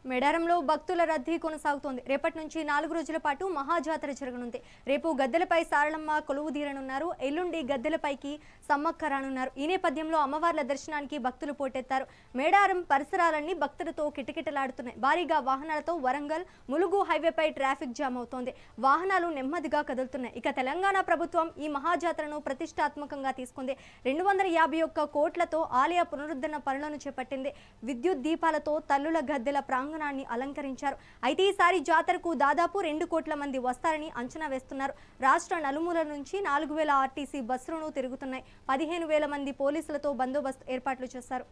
మేడారంలో భక్తుల రద్దీ కొనసాగుతోంది. రేపటి నుంచి 4 రోజుల పాటు మహాజాతర జరగనుంది. రేపు గద్దెలపై సారళమ్మ కొలువుదీరనున్నారు. ఎల్లుండి గద్దెలపైకి సమ్మక్క రానున్నారు. ఈ నేపథ్యంలో అమ్మవార్ల దర్శనానికి భక్తులు పోటెత్తారు. మేడారం పరిసరాలన్నీ భక్తులతో కిటకిటలాడుతున్నాయి. భారీగా వాహనాలతో వరంగల్ ములుగు హైవేపై ట్రాఫిక్ జామ్ అవుతోంది. వాహనాలు నెమ్మదిగా కదులుతున్నాయి. ఇక తెలంగాణ ప్రభుత్వం ఈ మహాజాతరను ప్రతిష్టాత్మకంగా తీసుకుంది. 251 కోట్లతో ఆలయ పునరుద్ధరణ పనులను చేపట్టింది. విద్యుత్ దీపాలతో తల్లుల గద్దెల ప్రాంగణాన్ని అలంకరించారు. అయితే ఈసారి జాతరకు దాదాపు 2 కోట్ల మంది వస్తారని అంచనా వేస్తున్నారు. రాష్ట్ర నలుమూలల నుంచి 4000 ఆర్టీసీ బస్సులను తిరుగుతున్నాయి. 15,000 మంది పోలీసులతో బందోబస్తు ఏర్పాట్లు చేశారు.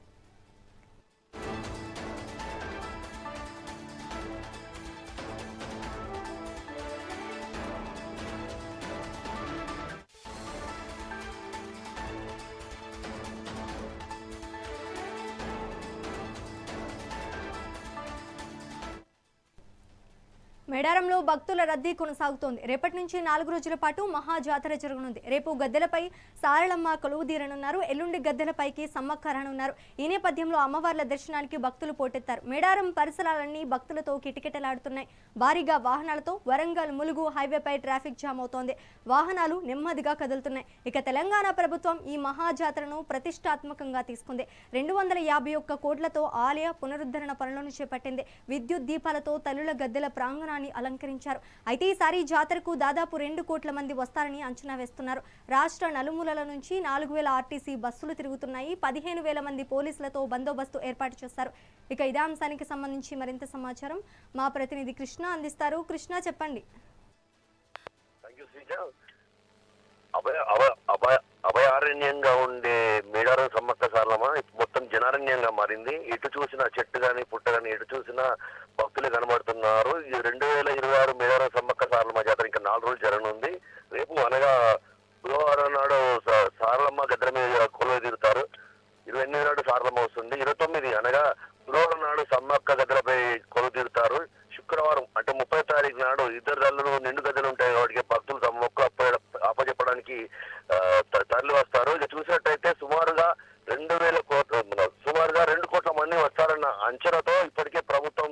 మేడారంలో భక్తుల రద్దీ కొనసాగుతోంది. రేపటి నుంచి 4 రోజుల పాటు మహాజాతర జరగనుంది. రేపు గద్దెలపై సారళమ్మ కొలువుదీరనున్నారు. ఎల్లుండి గద్దెలపైకి సమ్మక్క రానున్నారు. ఈ నేపథ్యంలో అమ్మవార్ల దర్శనానికి భక్తులు పోటెత్తారు. మేడారం పరిసరాలన్నీ భక్తులతో కిటకిటలాడుతున్నాయి. భారీగా వాహనాలతో వరంగల్ ములుగు హైవేపై ట్రాఫిక్ జామ్ అవుతోంది. వాహనాలు నెమ్మదిగా కదులుతున్నాయి. ఇక తెలంగాణ ప్రభుత్వం ఈ మహాజాతరను ప్రతిష్టాత్మకంగా తీసుకుంది. 251 కోట్లతో ఆలయ పునరుద్ధరణ పనులను చేపట్టింది. విద్యుత్ దీపాలతో తల్లుల గద్దెల ప్రాంగణాన్ని అలంకరించారు. అయితే ఈసారి జాతరకు దాదాపు 2 కోట్ల మంది వస్తారని అంచనా వేస్తున్నారు. రాష్ట్ర నలుమూలల నుంచి 4000 ఆర్టీసీ బస్సులు తిరుగుతున్నాయి. 15,000 మంది పోలీసులతో బందోబస్తు ఏర్పాటు చేశారు. ఇక ఇదే అంశానికి సంబంధించి మరింత సమాచారం మా ప్రతినిధి కృష్ణ అందిస్తారు. కృష్ణ, చెప్పండి. అభయారణ్యంగా ఉండే మేడారం సమ్మక్క సారలమ్మ మొత్తం జనారణ్యంగా మారింది. ఎటు చూసినా చెట్టు గాని పుట్ట గాని ఎటు చూసినా భక్తులు కనబడుతున్నారు. 2026 మేడారం సమ్మక్క సారలమ్మ జాతర ఇంకా 4 రోజులు జరగనుంది. రేపు అనగా బుధవారం నాడు సారలమ్మ గద్దెల మీద కొలువు తీరుతారు. 28 నాడు సారలమ్మ వస్తుంది. 29 అనగా బుధవారం నాడు సమ్మక్క గద్దెలపై కొలువు తీరుతారు. శుక్రవారం అంటే 30 తారీఖు నాడు ఇద్దరు తల్లులు నిండు గద్దెలు ఉంటాయి కాబట్టి భక్తులు తమ మొక్క అప్పచెప్పడానికి తరలి వస్తారు. ఇక చూసినట్టయితే సుమారుగా 2 కోట్ల మంది వస్తారన్న అంచనాతో ఇప్పటికే ప్రభుత్వం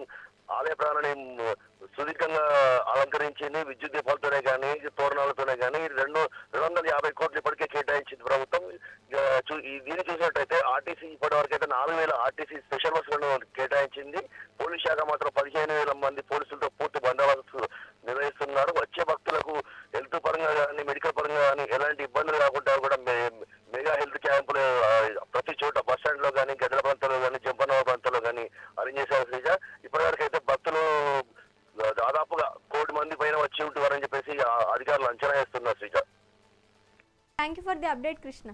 ఆలయ ప్రాణాన్ని సుదీర్ఘంగా అలంకరించింది. విద్యుత్ దీపాలతోనే కానీ తోరణాలతోనే కానీ 250 కోట్లు ఇప్పటికే కేటాయించింది ప్రభుత్వం. దీన్ని చూసినట్టయితే ఆర్టీసీ ఇప్పటి వరకు అయితే 4000 ఆర్టీసీ స్పెషల్ బస్సులను కేటాయించింది. పోలీస్ శాఖ మాత్రం 15,000 మంది పోలీసులతో పూర్తి బందోబస్తు నిర్వహిస్తున్నారు. వచ్చే భక్తులకు హెల్త్ పరంగా కానీ మెడికల్ పరంగా కానీ ఎలాంటి ఇబ్బందులు కాకుండా కూడా మెగా హెల్త్ క్యాంపులు ప్రతి చోట బస్ స్టాండ్ లో కానీ గద్దెల ప్రాంతంలో కానీ జంపనవ ప్రాంతంలో కానీ అరేంజ్ చేశారు. శ్రీజ, ఇప్పటివరకు అయితే భక్తులు దాదాపుగా 1 కోటి మంది పైన వచ్చి ఉంటారని చెప్పేసి అధికారులు అంచనా వేస్తున్నారు. Sreeja, thank you for the update Krishna.